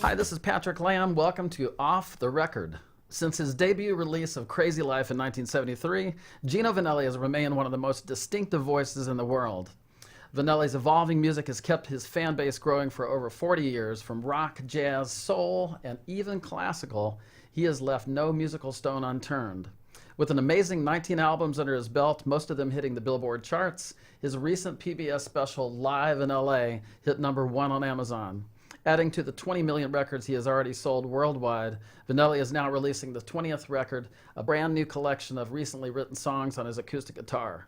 Hi, this is Patrick Lamb. Welcome to Off the Record. Since his debut release of Crazy Life in 1973, Gino Vannelli has remained one of the most distinctive voices in the world. Vannelli's evolving music has kept his fan base growing for over 40 years. From rock, jazz, soul, and even classical, he has left no musical stone unturned. With an amazing 19 albums under his belt, most of them hitting the Billboard charts, his recent PBS special, Live in LA, hit #1 on Amazon. Adding to the 20 million records he has already sold worldwide, Vannelli is now releasing the 20th record, a brand new collection of recently written songs on his acoustic guitar.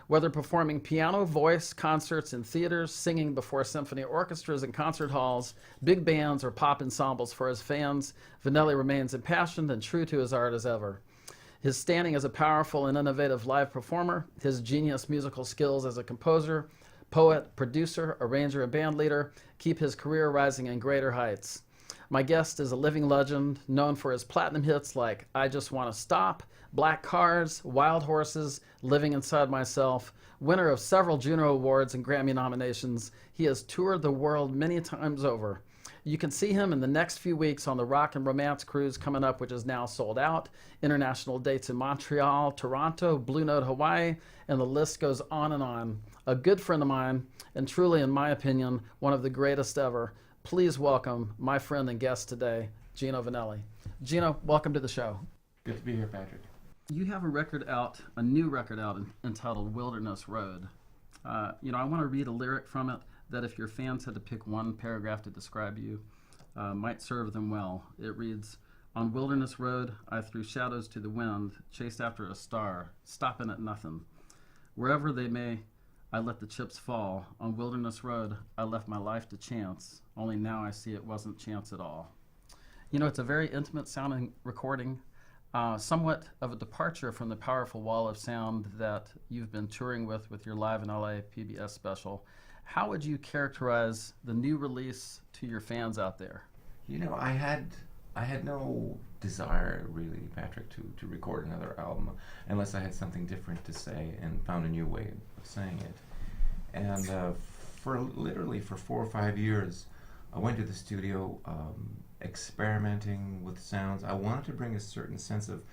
Whether performing piano, voice, concerts in theaters, singing before symphony orchestras and concert halls, big bands, or pop ensembles for his fans, Vannelli remains impassioned and true to his art as ever. His standing as a powerful and innovative live performer, his genius musical skills as a composer, poet, producer, arranger, and band leader keep his career rising in greater heights. My guest is a living legend, known for his platinum hits like I Just Want to Stop, Black Cars, Wild Horses, Living Inside Myself. Winner of several Juno Awards and Grammy nominations, he has toured the world many times over. You can see him in the next few weeks on the Rock and Romance cruise coming up, which is now sold out. International dates in Montreal, Toronto, Blue Note, Hawaii, and the list goes on and on. A good friend of mine, and truly, in my opinion, one of the greatest ever. Please welcome my friend and guest today, Gino Vannelli. Gino, welcome to the show. Good to be here, Patrick. You have a new record out entitled Wilderness Road. I want to read a lyric from it that if your fans had to pick one paragraph to describe you, might serve them well. It reads, on Wilderness Road, I threw shadows to the wind, chased after a star, stopping at nothing. Wherever they may, I let the chips fall. On Wilderness Road, I left my life to chance, only now I see it wasn't chance at all. It's a very intimate sounding recording, somewhat of a departure from the powerful wall of sound that you've been touring with your Live in LA PBS special. How would you characterize the new release to your fans out there? I had no desire really, Patrick, to record another album unless I had something different to say and found a new way of saying it. And for 4 or 5 years, I went to the studio experimenting with sounds. I wanted to bring a certain sense of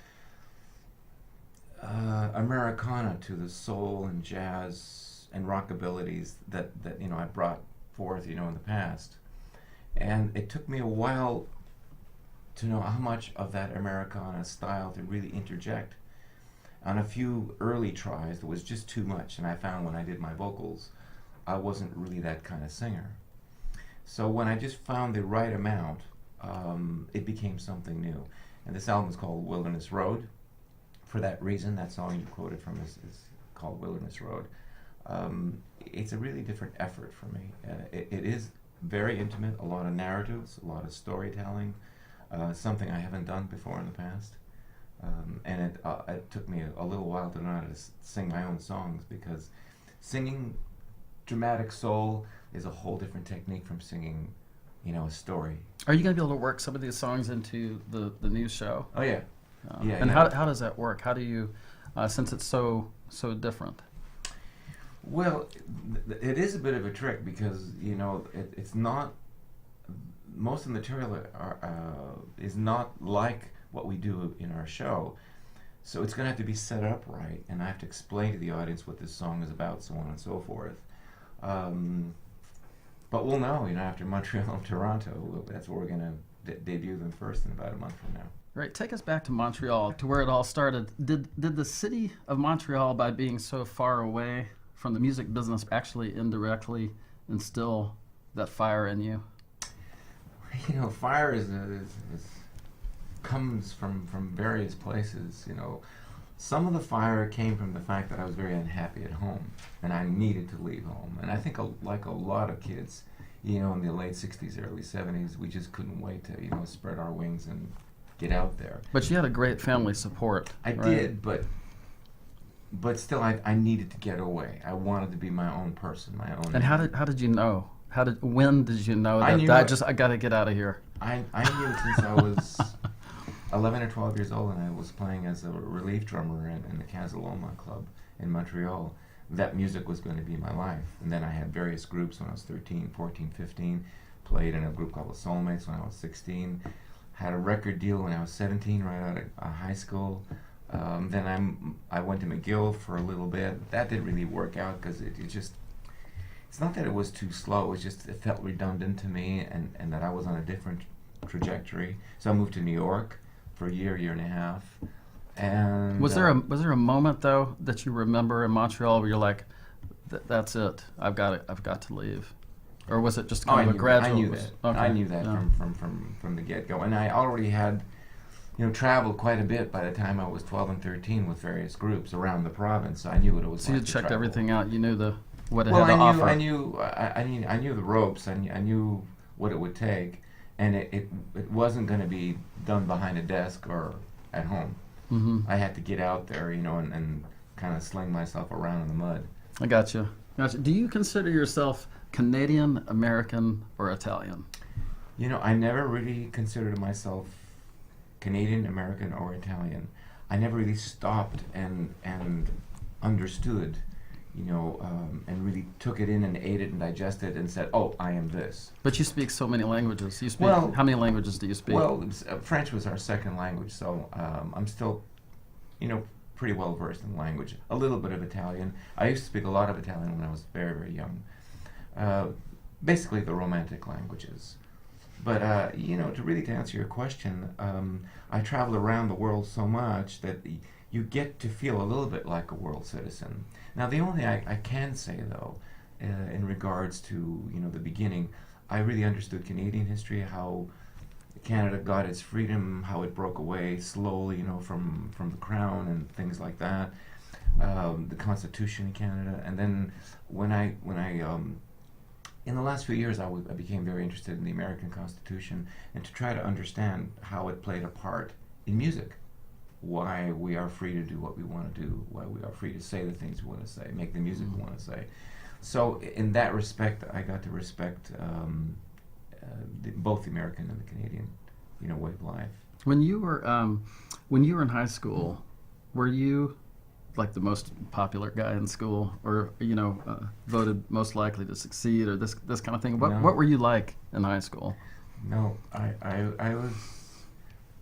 Americana to the soul and jazz and rock abilities that I brought forth in the past. And it took me a while to know how much of that Americana style to really interject. On a few early tries, there was just too much, and I found when I did my vocals, I wasn't really that kind of singer. So when I just found the right amount, it became something new. And this album is called Wilderness Road. For that reason, that song you quoted from is called Wilderness Road. It's a really different effort for me. It is very intimate, a lot of narratives, a lot of storytelling, something I haven't done before in the past. And it took me a little while to learn how to sing my own songs, because singing dramatic soul is a whole different technique from singing, a story. Are you going to be able to work some of these songs into the new show? Oh, yeah. And how does that work? How do you, since it's so different? Well, it is a bit of a trick because, it's not, most of the material is not like what we do in our show. So it's going to have to be set up right, and I have to explain to the audience what this song is about, so on and so forth. But we'll know, after Montreal and Toronto, that's where we're going to debut them first in about a month from now. Right, take us back to Montreal, to where it all started. Did the city of Montreal, by being so far away from the music business, actually indirectly instill that fire in you? Fire comes from various places. Some of the fire came from the fact that I was very unhappy at home, and I needed to leave home. And I think, like a lot of kids, in the late 60s, early 70s, we just couldn't wait to, spread our wings and get out there. But you had a great family support. I did, but still, I needed to get away. I wanted to be my own person, my own. And how did you know? When did you know that I got to get out of here? I knew since I was 11 or 12 years old, and I was playing as a relief drummer in the Casaloma Club in Montreal. That music was going to be my life. And then I had various groups when I was 13, 14, 15, played in a group called the Soulmates when I was 16. Had a record deal when I was 17, right out of high school. Then I went to McGill for a little bit. That didn't really work out because it just, it's not that it was too slow, it was just, it felt redundant to me, and that I was on a different trajectory. So I moved to New York for a year and a half. And was there a moment though that you remember in Montreal where you're like, that's it, I've got to leave? Or was it just kind of a gradual? I knew that. Okay. I knew that from the get-go. And I already had, traveled quite a bit by the time I was 12 and 13 with various groups around the province. So I knew what it was like. So you had checked everything out. You knew what it had to offer. I knew the ropes. I knew what it would take, and it wasn't going to be done behind a desk or at home. Mm-hmm. I had to get out there, and kind of sling myself around in the mud. I gotcha. Do you consider yourself Canadian, American, or Italian? I never really considered myself Canadian, American, or Italian. I never really stopped and understood, and really took it in and ate it and digested and said, oh, I am this. But you speak so many languages. You speak, how many languages do you speak? Well, French was our second language, so I'm still, pretty well versed in language. A little bit of Italian. I used to speak a lot of Italian when I was very, very young. Basically the Romantic languages. But, to answer your question, I travel around the world so much that you get to feel a little bit like a world citizen. Now, the only thing I can say, though, in regards to, the beginning, I really understood Canadian history, how Canada got its freedom, how it broke away slowly, from the Crown and things like that, the Constitution in Canada. And then when I in the last few years, I became very interested in the American Constitution and to try to understand how it played a part in music. Why we are free to do what we want to do, why we are free to say the things we want to say, make the music we want to say. So in that respect, I got to respect both the American and the Canadian, way of life. When you were in high school, were you like the most popular guy in school, or voted most likely to succeed, or this kind of thing? What were you like in high school? No, I was.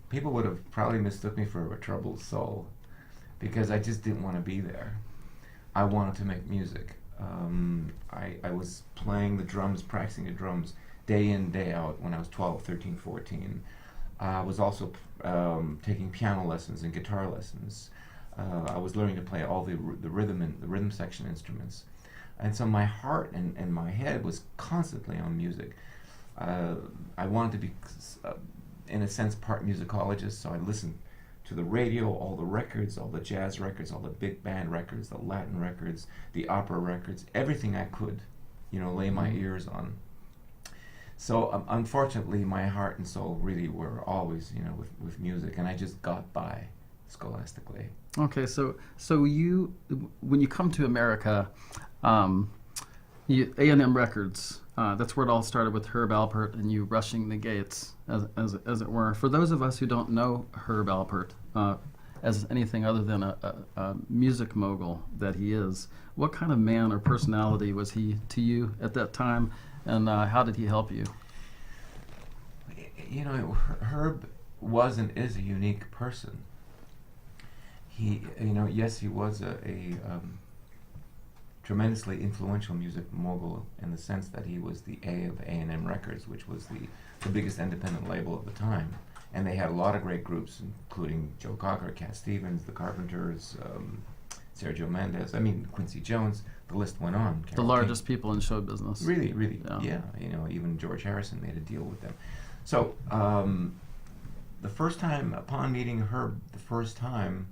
People would have probably mistook me for a troubled soul, because I just didn't want to be there. I wanted to make music. I was playing the drums, practicing the drums day in, day out when I was 12, 13, 14. I was also taking piano lessons and guitar lessons. I was learning to play all the rhythm section instruments. And so my heart and my head was constantly on music. I wanted to be, in a sense, part musicologist, so I listened to the radio, all the records, all the jazz records, all the big band records, the Latin records, the opera records, everything I could, lay my ears on. So unfortunately, my heart and soul really were always, with music, and I just got by scholastically. Okay, so you, when you come to America, A&M Records, that's where it all started with Herb Alpert and you rushing the gates, as it were. For those of us who don't know Herb Alpert as anything other than a music mogul that he is, what kind of man or personality was he to you at that time, and how did he help you? Herb was and is a unique person. He, yes, he was a tremendously influential music mogul in the sense that he was the A of A&M Records, which was the biggest independent label of the time. And they had a lot of great groups, including Joe Cocker, Cat Stevens, the Carpenters, Sergio Mendes, Quincy Jones, the list went on. The largest people in show business. Really, yeah. Even George Harrison made a deal with them. So, the first time, upon meeting Herb the first time,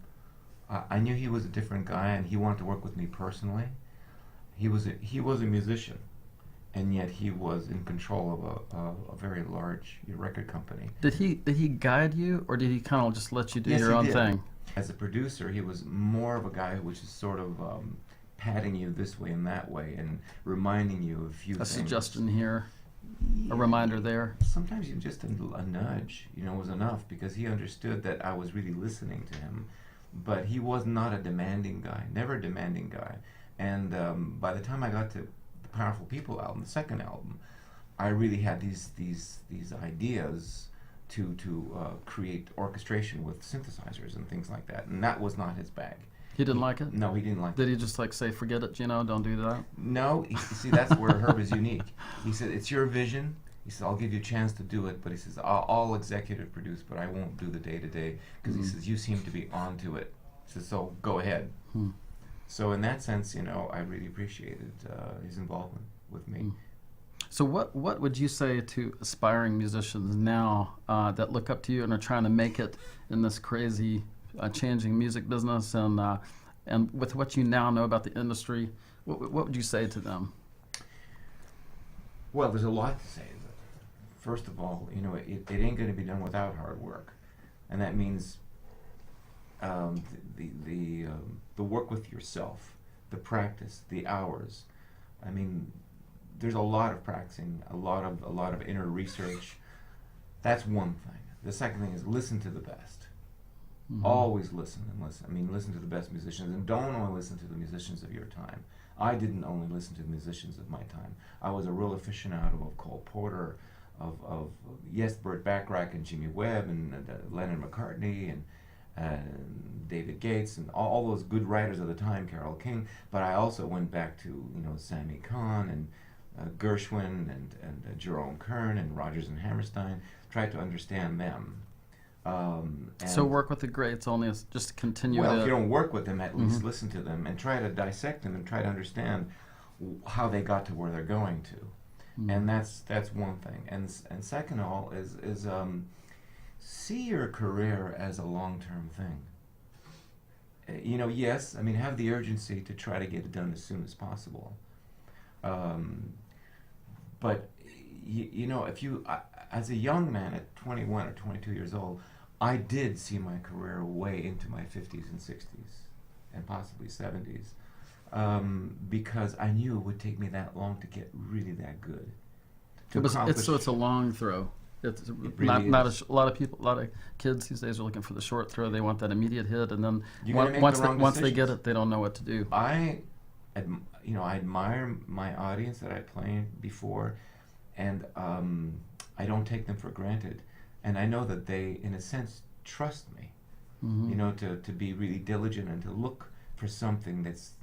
I knew he was a different guy, and he wanted to work with me personally. He was a musician, and yet he was in control of a very large record company. Did he guide you, or did he kind of just let you do your own thing? As a producer, he was more of a guy who was just sort of patting you this way and that way, and reminding you of a few things. A suggestion here, a reminder there. Sometimes even just a nudge, was enough, because he understood that I was really listening to him. But he was not a demanding guy, never a demanding guy. And by the time I got to the Powerful People album, the second album, I really had these ideas to create orchestration with synthesizers and things like that, and that was not his bag. He didn't like it? No, he didn't like it. Did he just like say, forget it, Gino, don't do that? No, see, that's where Herb is unique. He said, it's your vision. He said, I'll give you a chance to do it, but he says, I'll executive produce, but I won't do the day-to-day, because he says, you seem to be onto it. He says, so go ahead. So in that sense, you know, I really appreciated his involvement with me. So what would you say to aspiring musicians now that look up to you and are trying to make it in this crazy changing music business, and with what you now know about the industry, what would you say to them? Well, there's a lot to say. First of all, you know, it ain't going to be done without hard work, and that means the work with yourself, the practice, the hours. I mean, there's a lot of practicing, a lot of inner research. That's one thing. The second thing is listen to the best. Always listen and listen. I mean, listen to the best musicians, and don't only listen to the musicians of your time. I didn't only listen to the musicians of my time. I was a real aficionado of Cole Porter, of yes, Burt Bacharach and Jimmy Webb and Lennon McCartney and David Gates and all those good writers of the time, Carole King. But I also went back to, you know, Sammy Cahn and Gershwin and Jerome Kern and Rodgers and Hammerstein. Tried to understand them. So work with the greats only is just to continue. Well, if you don't work with them, at least listen to them and try to dissect them and try to understand how they got to where they're going to. And that's one thing. And second of all is see your career as a long-term thing. You know, yes, I mean, have the urgency to try to get it done as soon as possible. But you know, if you as a young man at 21 or 22 years old, I did see my career way into my 50s and 60s and possibly 70s, because I knew it would take me that long to get really that good. It's a long throw. It's really not a lot of people, a lot of kids these days are looking for the short throw. They want that immediate hit, and then once they get it, they don't know what to do. I admire my audience that I played before, and I don't take them for granted. And I know that they, in a sense, trust me, you know, to be really diligent and to look for something that's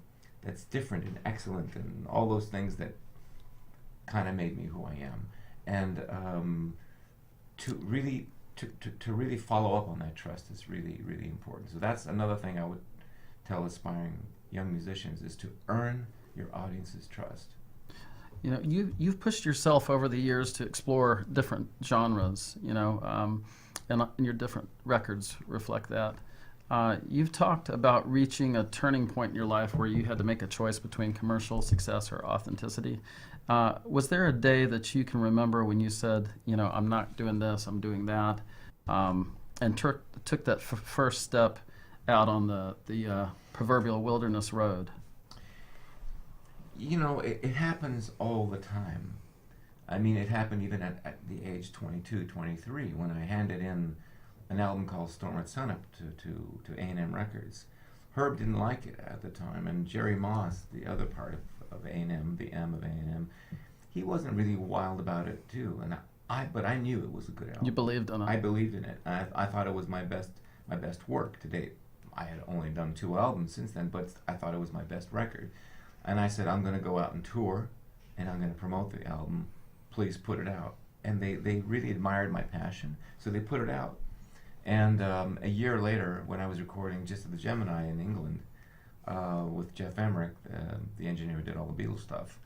different and excellent and all those things that kind of made me who I am. And to really follow up on that trust is really, really important. So that's another thing I would tell aspiring young musicians, is to earn your audience's trust. You know, you've pushed yourself over the years to explore different genres, you know, and your different records reflect that. You've talked about reaching a turning point in your life where you had to make a choice between commercial success or authenticity. Was there a day that you can remember when you said, you know, I'm not doing this, I'm doing that, and took that first step out on the proverbial wilderness road? You know, it happens all the time. I mean, it happened even at the age 22, 23, when I handed in an album called Storm at Sunup to A&M Records. Herb didn't like it at the time, and Jerry Moss, the other part of A&M, the M of A&M, he wasn't really wild about it too. And but I knew it was a good album. You believed in it. I believed in it. I thought it was my best work to date. I had only done 2 albums since then, but I thought it was my best record. And I said, I'm going to go out and tour, and I'm going to promote the album. Please put it out. And they really admired my passion, so they put it out. And a year later, when I was recording just at the Gemini in England with Jeff Emmerich, the engineer who did all the Beatles stuff,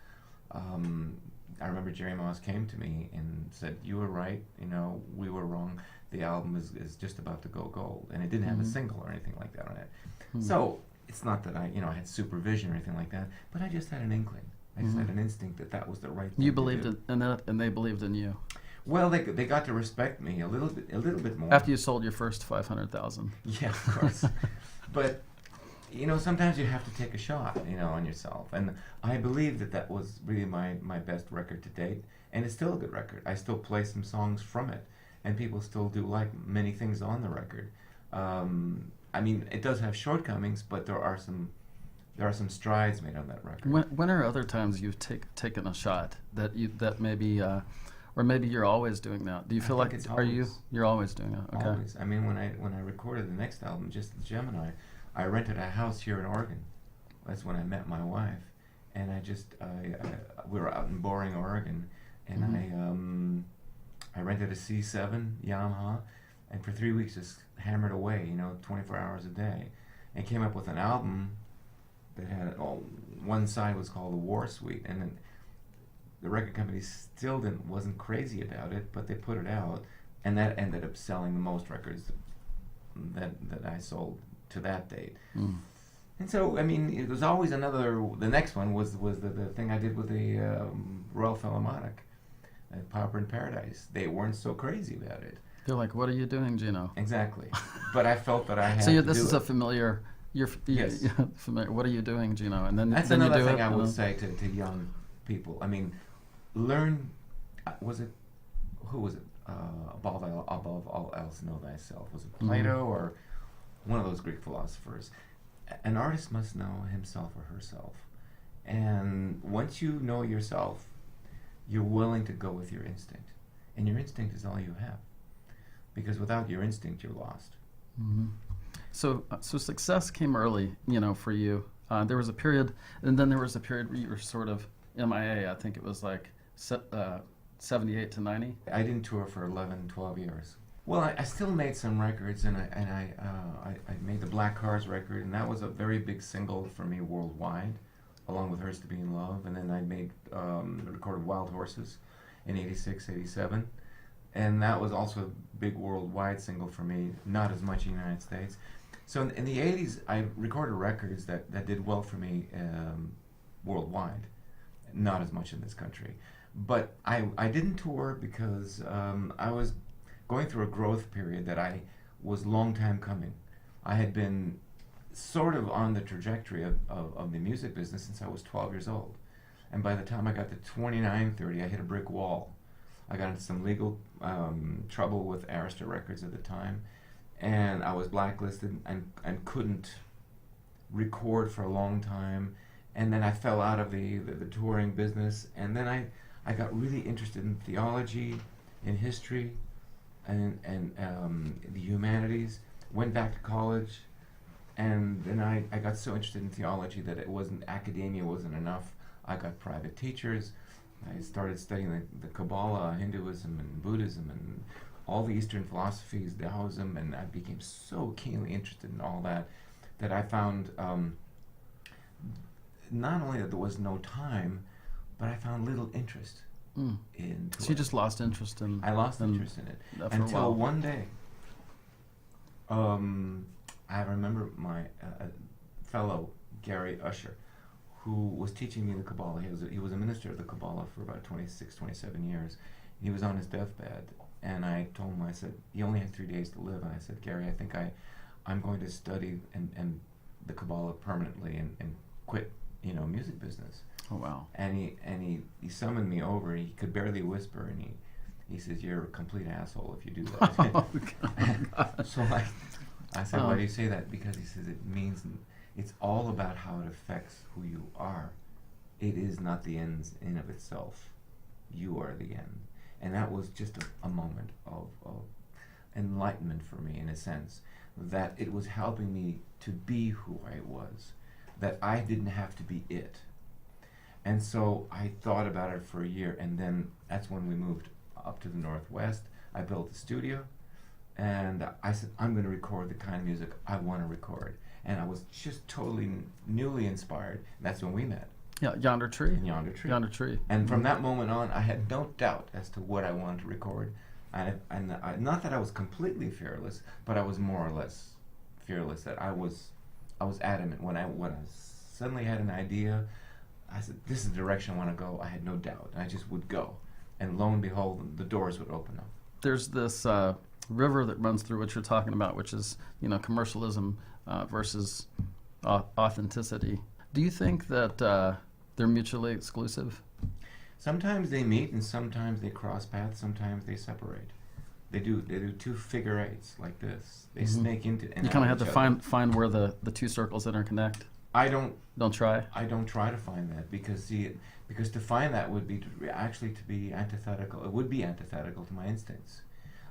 I remember Jerry Moss came to me and said, you were right, you know, we were wrong. The album is just about to go gold. And it didn't have a single or anything like that on it. So it's not that I had supervision or anything like that, but I just had an inkling. I just had an instinct that was the right thing. You believed in it, and they believed in you. Well, they got to respect me a little bit more after you sold your first 500,000. Yeah, of course. But you know, sometimes you have to take a shot, you know, on yourself. And I believe that was really my best record to date, and it's still a good record. I still play some songs from it, and people still do like many things on the record. I mean, it does have shortcomings, but there are some there are some strides made on that record. When are other times you've taken a shot that maybe, or maybe you're always doing that? Do you feel like you're always doing it? Okay. Always. I mean, when I recorded the next album, Just the Gemini, I rented a house here in Oregon. That's when I met my wife, and we were out in Boring, Oregon, and I rented a C7 Yamaha, and for 3 weeks just hammered away, 24 hours a day, and came up with an album that had one side was called the War Suite, and then the record company still wasn't crazy about it, but they put it out, and that ended up selling the most records that I sold to that date. And so, I mean, it was always the next one was the thing I did with the Royal Philharmonic at Pauper in Paradise. They weren't so crazy about it. They're like, what are you doing, Gino? Exactly. But I felt that I had so this is it. a familiar, Yes. familiar, what are you doing, Gino? And then That's then another you do thing it, I would say to young people. I mean, learn, who was it? Above all else, know thyself. Was it Plato or one of those Greek philosophers? An artist must know himself or herself. And once you know yourself, you're willing to go with your instinct. And your instinct is all you have. Because without your instinct, you're lost. So success came early, for you. There was a period, and then there was a period where you were sort of MIA. I think it was like 78 to 90. I didn't tour for 11, 12 years. Well, I still made some records, and I made the Black Cars record, and that was a very big single for me worldwide, along with Hurts to Be in Love. And then I recorded Wild Horses in 86, 87. And that was also a big worldwide single for me, not as much in the United States. So in the 80s, I recorded records that did well for me worldwide, not as much in this country. But I didn't tour because I was going through a growth period that I was long time coming. I had been sort of on the trajectory of the music business since I was 12 years old. And by the time I got to 29, 30, I hit a brick wall. I got into some legal trouble with Arista Records at the time, and I was blacklisted and couldn't record for a long time. And then I fell out of the touring business, and then I got really interested in theology, in history, and the humanities. Went back to college, and then I got so interested in theology that academia wasn't enough. I got private teachers. I started studying the Kabbalah, Hinduism, and Buddhism, and all the Eastern philosophies, Taoism, and I became so keenly interested in all that I found not only that there was no time, but I found little interest in touring. So you just lost interest in... I lost interest in it until one day. I remember my fellow Gary Usher, who was teaching me the Kabbalah. He was a minister of the Kabbalah for about 26, 27 years. He was on his deathbed, and I told him, I said, he only had 3 days to live, and I said, Gary, I think I'm going to study and the Kabbalah permanently and quit, music business. Oh, wow. And he summoned me over. He could barely whisper, and he says, you're a complete asshole if you do that. Oh, so I said, why do you say that? Because he says it means it's all about how it affects who you are. It is not the end in of itself. You are the end. And that was just a moment of enlightenment for me, in a sense, that it was helping me to be who I was, that I didn't have to be it. And so I thought about it for a year, and then that's when we moved up to the Northwest. I built a studio, and I said, I'm going to record the kind of music I want to record. And I was just totally newly inspired. That's when we met. Yeah, Yonder Tree. In Yonder Tree. Yonder Tree. And from that moment on, I had no doubt as to what I wanted to record. And not that I was completely fearless, but I was more or less fearless. That I was adamant. When I suddenly had an idea, I said, this is the direction I want to go. I had no doubt. I just would go. And lo and behold, the doors would open up. There's this river that runs through what you're talking about, which is, commercialism versus authenticity. Do you think that they're mutually exclusive? Sometimes they meet, and sometimes they cross paths. Sometimes they separate. They do two figure eights like this. They snake into. And you kind of have to find where the two circles interconnect. Don't try. I don't try to find that because to find that would be actually to be antithetical. It would be antithetical to my instincts.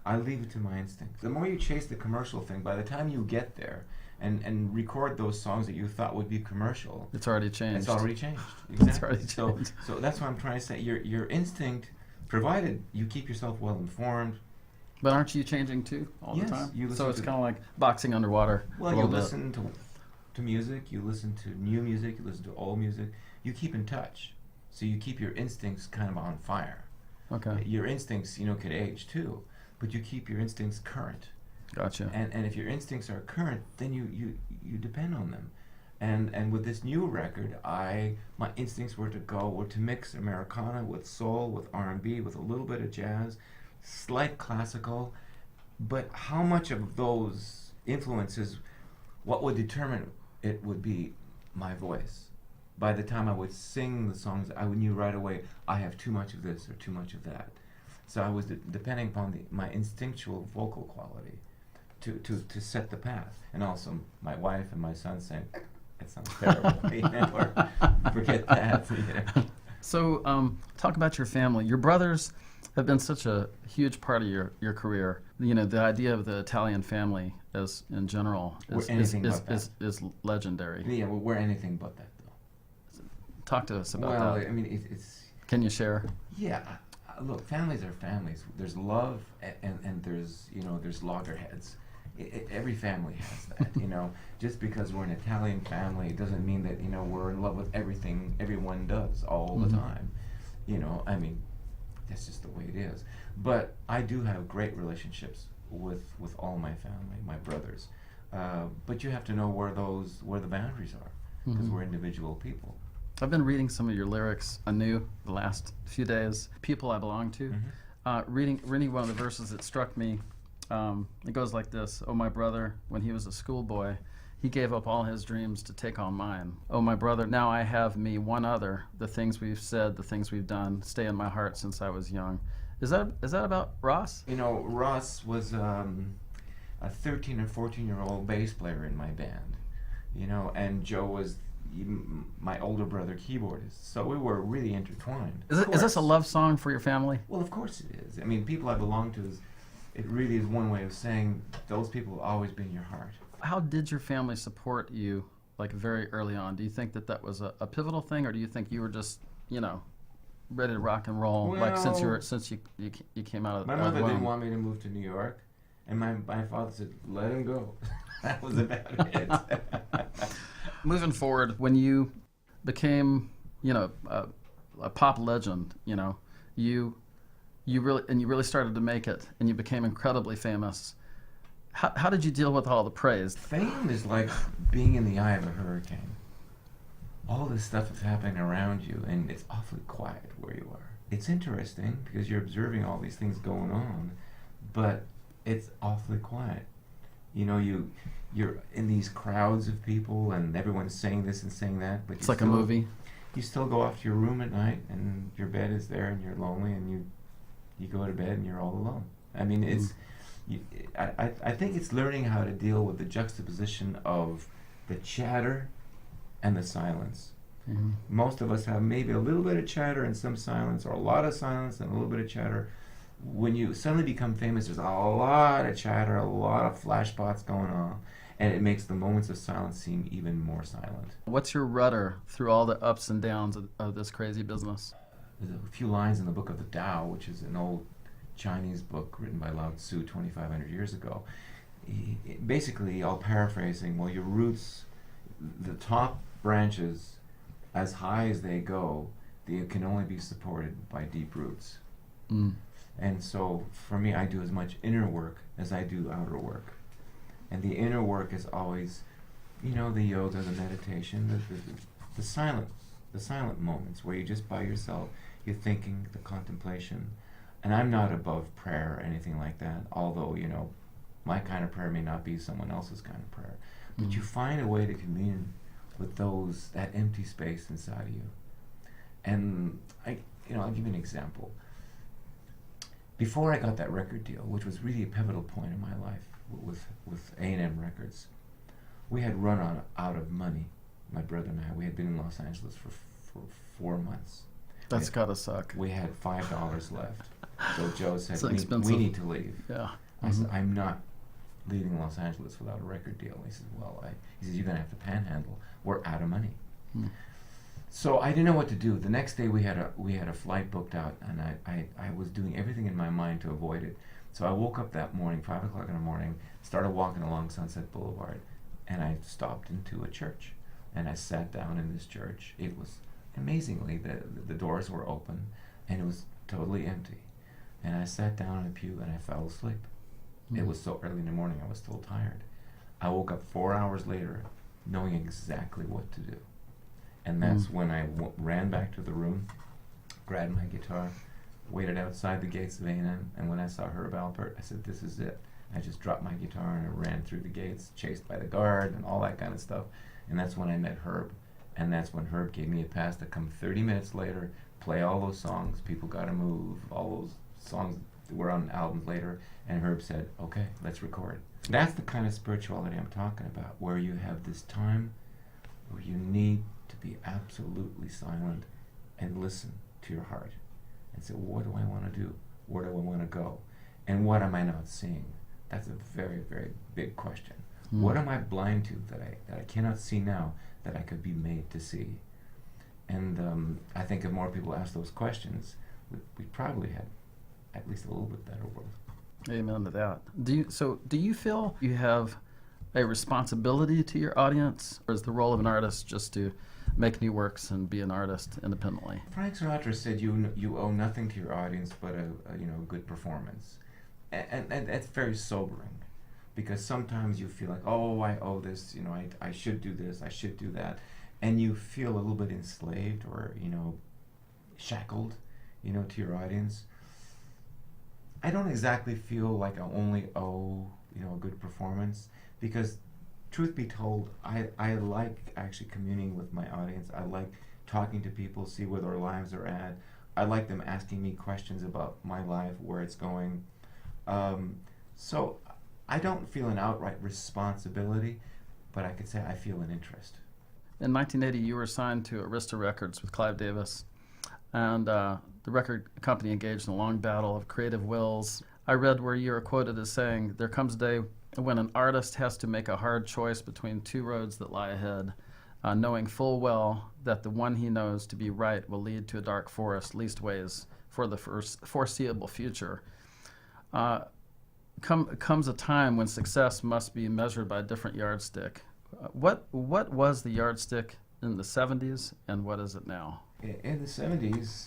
I leave it to my instincts. The more you chase the commercial thing, by the time you get there and record those songs that you thought would be commercial, It's already changed. it's already changed. Exactly. It's already changed. So that's what I'm trying to say. Your instinct, provided you keep yourself well informed. But aren't you changing too all Yes, the time? you listen So it's to- kind of like boxing underwater. Well, a you little bit. listen to music, you listen to new music, you listen to old music. You keep in touch, so you keep your instincts kind of on fire. Okay, Your instincts, could age too, but you keep your instincts current. gotcha. And if your instincts are current, then you depend on them. And with this new record, my instincts were to mix Americana with soul, with R&B, with a little bit of jazz, slight classical. But how much of those influences, what would determine it would be my voice. By the time I would sing the songs, I knew right away I have too much of this or too much of that. So I was depending upon my instinctual vocal quality to set the path. And also my wife and my son saying, that sounds terrible, or forget that. So talk about your family. Your brothers have been such a huge part of your career. The idea of the Italian family as in general is legendary. Yeah, well, we're anything but that, though. Talk to us about Well, that. I mean, it's Can you share? yeah. Look, families are families. There's love, and there's loggerheads. Every family has that. Just because we're an Italian family doesn't mean that we're in love with everything everyone does all the time. I mean, that's just the way it is. But I do have great relationships with all my family, my brothers. But you have to know where the boundaries are, because we're individual people. I've been reading some of your lyrics anew the last few days. People I belong to. Reading one of the verses that struck me. It goes like this: "Oh, my brother, when he was a schoolboy, he gave up all his dreams to take on mine. Oh, my brother, now I have me one other. The things we've said, the things we've done, stay in my heart since I was young." Is that about Ross? Ross was a 13 or 14-year-old bass player in my band. And Joe was my older brother keyboardist. So we were really intertwined. Is this a love song for your family? Well, of course it is. I mean, people I belong to it really is one way of saying those people will always be in your heart. How did your family support you, like very early on? Do you think that was a pivotal thing, or do you think you were just, ready to rock and roll, like since you came out of my out of mother the womb? didn't want me to move to New York, and my father said, "Let him go." That was about it. Moving forward, when you became, a pop legend, you really started to make it, and you became incredibly famous. How did you deal with all the praise? Fame is like being in the eye of a hurricane. All this stuff is happening around you, and it's awfully quiet where you are. It's interesting because you're observing all these things going on, but it's awfully quiet. You're in these crowds of people, and everyone's saying this and saying that, but It's like a movie. You still go off to your room at night, and your bed is there, and you're lonely, and you go to bed, and you're all alone. I mean, I think it's learning how to deal with the juxtaposition of the chatter and the silence. Most of us have maybe a little bit of chatter and some silence, or a lot of silence and a little bit of chatter. When you suddenly become famous, there's a lot of chatter, a lot of flashpots going on, and it makes the moments of silence seem even more silent. What's your rudder through all the ups and downs of this crazy business? There's a few lines in the book of the Tao, which is an old Chinese book written by Lao Tzu 2,500 years ago. Basically, all paraphrasing, your roots, the top branches, as high as they go, they can only be supported by deep roots. And so, for me, I do as much inner work as I do outer work. And the inner work is always, the yoga, the meditation, the silent moments where you're just by yourself, you're thinking, the contemplation. And I'm not above prayer or anything like that, although, my kind of prayer may not be someone else's kind of prayer. But you find a way to commune with that empty space inside of you. And I'll give you an example. Before I got that record deal, which was really a pivotal point in my life with A&M Records, we had run out of money my brother and I, we had been in Los Angeles for 4 months. That's gotta suck. We had $5 left. So Joe said, It's we need to leave. Yeah. I said, I'm not leaving Los Angeles without a record deal. He said, well, he says, you're going to have to panhandle. We're out of money. So I didn't know what to do. The next day we had a flight booked out, and I was doing everything in my mind to avoid it. So I woke up that morning, 5 o'clock in the morning, started walking along Sunset Boulevard, and I stopped into a church. And I sat down in this church. It was, amazingly, the doors were open, and it was totally empty. And I sat down in a pew, and I fell asleep. It was so early in the morning, I was still tired. I woke up 4 hours later, knowing exactly what to do. And that's when I ran back to the room, grabbed my guitar, waited outside the gates of A&M, and when I saw Herb Alpert, I said, this is it. I just dropped my guitar and I ran through the gates, chased by the guard and all that kind of stuff. And that's when I met Herb. And that's when Herb gave me a pass to come 30 minutes later, play all those songs, People Gotta Move, all those songs that were on albums later. And Herb said, okay, let's record. That's the kind of spirituality I'm talking about, where you have this time where you need to be absolutely silent and listen to your heart and say, what do I want to do? Where do I want to go? And what am I not seeing? That's a very, very big question. What am I blind to that I cannot see now that I could be made to see? And I think if more people ask those questions, we probably had at least a little bit better world. Amen to that. Do you feel you have a responsibility to your audience, or is the role of an artist just to make new works and be an artist independently? Frank Sinatra said you owe nothing to your audience but a good performance, and that's very sobering, because sometimes you feel like, oh, I owe this, I should do this, I should do that, and you feel a little bit enslaved or shackled to your audience. I don't exactly feel like I only owe a good performance, because truth be told, I like actually communing with my audience. I like talking to people, see where their lives are at. I like them asking me questions about my life, where it's going. So I don't feel an outright responsibility, but I could say I feel an interest. In 1980, you were signed to Arista Records with Clive Davis, and the record company engaged in a long battle of creative wills. I read where you are quoted as saying, there comes a day when an artist has to make a hard choice between two roads that lie ahead, knowing full well that the one he knows to be right will lead to a dark forest leastways for the foreseeable future. Comes a time when success must be measured by a different yardstick. What was the yardstick in the 70s, and what is it now? In the 70s,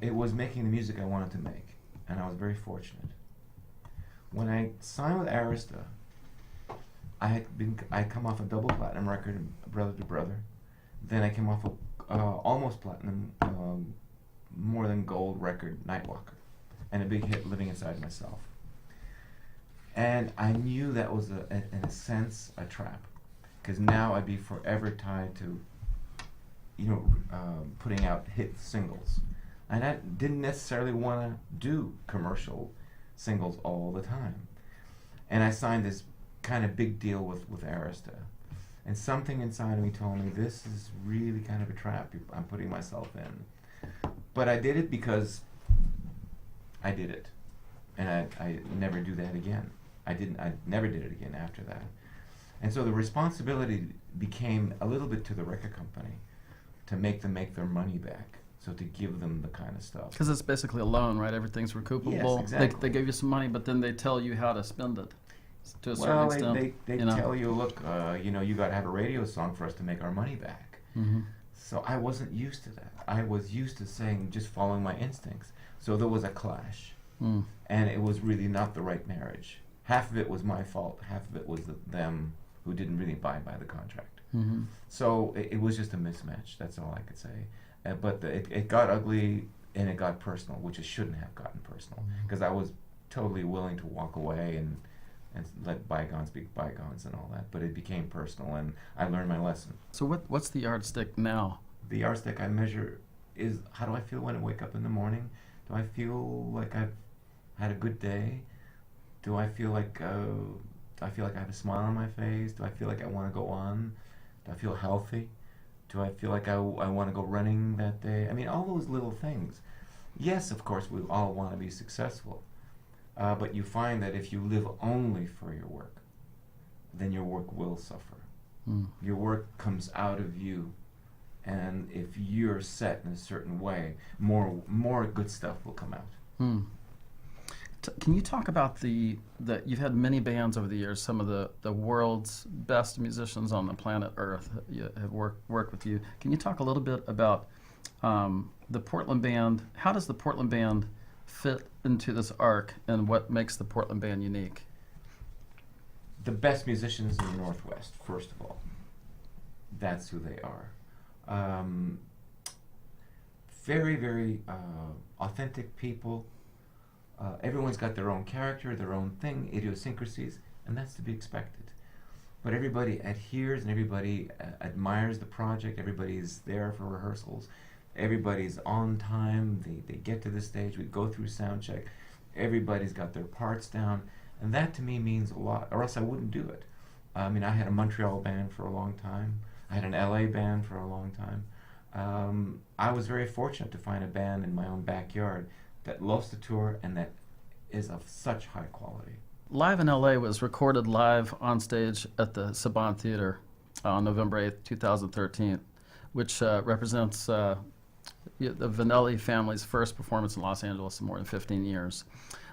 it was making the music I wanted to make, and I was very fortunate. When I signed with Arista, I'd come off a double platinum record, Brother to Brother. Then I came off a almost platinum, more than gold record, Nightwalker, and a big hit, Living Inside Myself. And I knew that was, in a sense, a trap, because now I'd be forever tied to, putting out hit singles. And I didn't necessarily want to do commercial singles all the time. And I signed this kind of big deal with Arista. And something inside of me told me, this is really kind of a trap I'm putting myself in. But I did it because I did it. And I never do that again. I never did it again after that. And so the responsibility became a little bit to the record company to make them make their money back. So to give them the kind of stuff. Because it's basically a loan, right? Everything's recoupable. Yes, exactly. They give you some money, but then they tell you how to spend it to a certain extent. They tell you, look, you got to have a radio song for us to make our money back. Mm-hmm. So I wasn't used to that. I was used to just following my instincts. So there was a clash. And it was really not the right marriage. Half of it was my fault. Half of it was them who didn't really buy by the contract. Mm-hmm. So it was just a mismatch. That's all I could say. But it got ugly, and it got personal, which it shouldn't have gotten personal, because I was totally willing to walk away and let bygones be bygones and all that. But it became personal, and I learned my lesson. So what's the yardstick now? The yardstick I measure is, how do I feel when I wake up in the morning? Do I feel like I've had a good day? Do I feel like I have a smile on my face? Do I feel like I want to go on? Do I feel healthy? Do I feel like I want to go running that day? I mean, all those little things. Yes, of course, we all want to be successful. But you find that if you live only for your work, then your work will suffer. Your work comes out of you. And if you're set in a certain way, more good stuff will come out. Can you talk about that you've had many bands over the years, some of the world's best musicians on the planet Earth have worked with you. Can you talk a little bit about the Portland band? How does the Portland band fit into this arc, and what makes the Portland band unique? The best musicians in the Northwest, first of all. That's who they are. Very, very authentic people. Everyone's got their own character, their own thing, idiosyncrasies, and that's to be expected. But everybody adheres and everybody admires the project. Everybody's there for rehearsals. Everybody's on time. They get to the stage. We go through sound check. Everybody's got their parts down. And that to me means a lot, or else I wouldn't do it. I mean, I had a Montreal band for a long time. I had an LA band for a long time. I was very fortunate to find a band in my own backyard that loves to tour and that is of such high quality. Live in LA was recorded live on stage at the Saban Theater on November 8th, 2013, which represents the Vannelli family's first performance in Los Angeles in more than 15 years.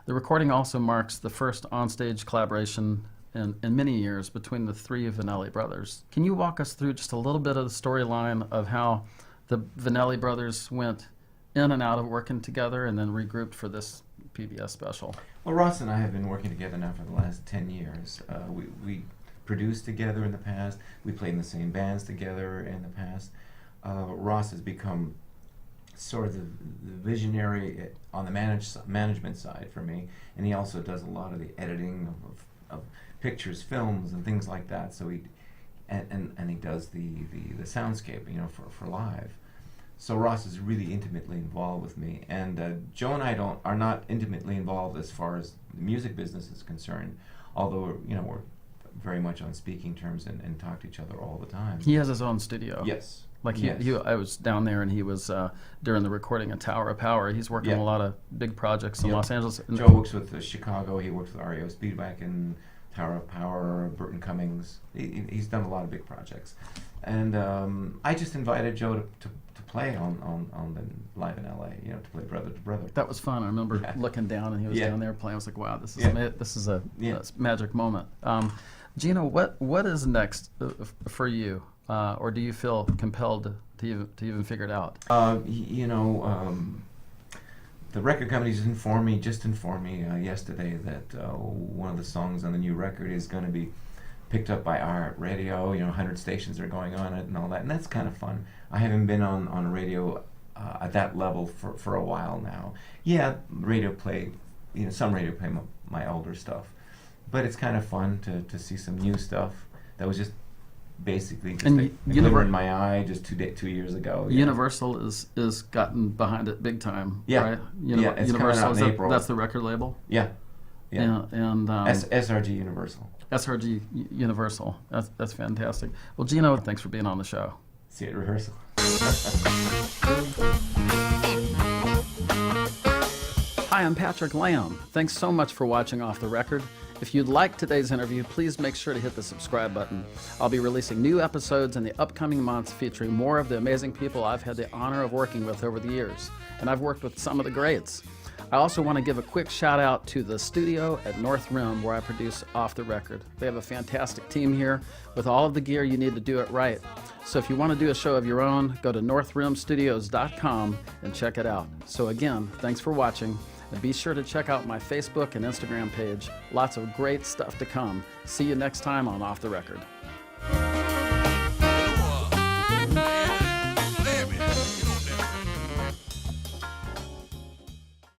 The recording also marks the first on-stage collaboration in many years between the three Vannelli brothers. Can you walk us through just a little bit of the storyline of how the Vannelli brothers went in and out of working together and then regrouped for this PBS special? Well, Ross and I have been working together now for the last 10 years. We produced together in the past. We played in the same bands together in the past. Ross has become sort of the visionary on the management side for me, and he also does a lot of the editing of pictures, films, and things like that. So he does the soundscape, for live. So Ross is really intimately involved with me, and Joe and I are not intimately involved as far as the music business is concerned. Although we're very much on speaking terms and talk to each other all the time. He has his own studio. Yes. I was down there and he was during the recording of Tower of Power. He's working on a lot of big projects in Los Angeles. Joe works with Chicago. He works with REO Speedwagon and Tower of Power, Burton Cummings. He's done a lot of big projects, and I just invited Joe to play on the Live in LA. To play brother to brother. That was fun. I remember looking down and he was down there playing. I was like, wow, this is a magic moment. Gino, what is next for you? Or do you feel compelled to even figure it out? The record company just informed me yesterday that one of the songs on the new record is going to be picked up by iHeartRadio. 100 stations are going on it and all that, and that's kind of fun. I haven't been on radio at that level for a while now. Yeah, radio play, some radio play my older stuff, but it's kind of fun to see some new stuff that was just basically just a glimmer in my eye just 2 years ago. Universal is gotten behind it big time. Yeah, right? It's coming out in April. That's the record label. Yeah. And SRG Universal. SRG Universal. That's fantastic. Well, Gino, thanks for being on the show. See you at rehearsal. Hi, I'm Patrick Lamb. Thanks so much for watching Off the Record. If you'd like today's interview, please make sure to hit the subscribe button. I'll be releasing new episodes in the upcoming months featuring more of the amazing people I've had the honor of working with over the years. And I've worked with some of the greats. I also want to give a quick shout out to the studio at North Rim where I produce Off the Record. They have a fantastic team here with all of the gear you need to do it right. So if you want to do a show of your own, go to northrimstudios.com and check it out. So again, thanks for watching. And be sure to check out my Facebook and Instagram page. Lots of great stuff to come. See you next time on Off the Record.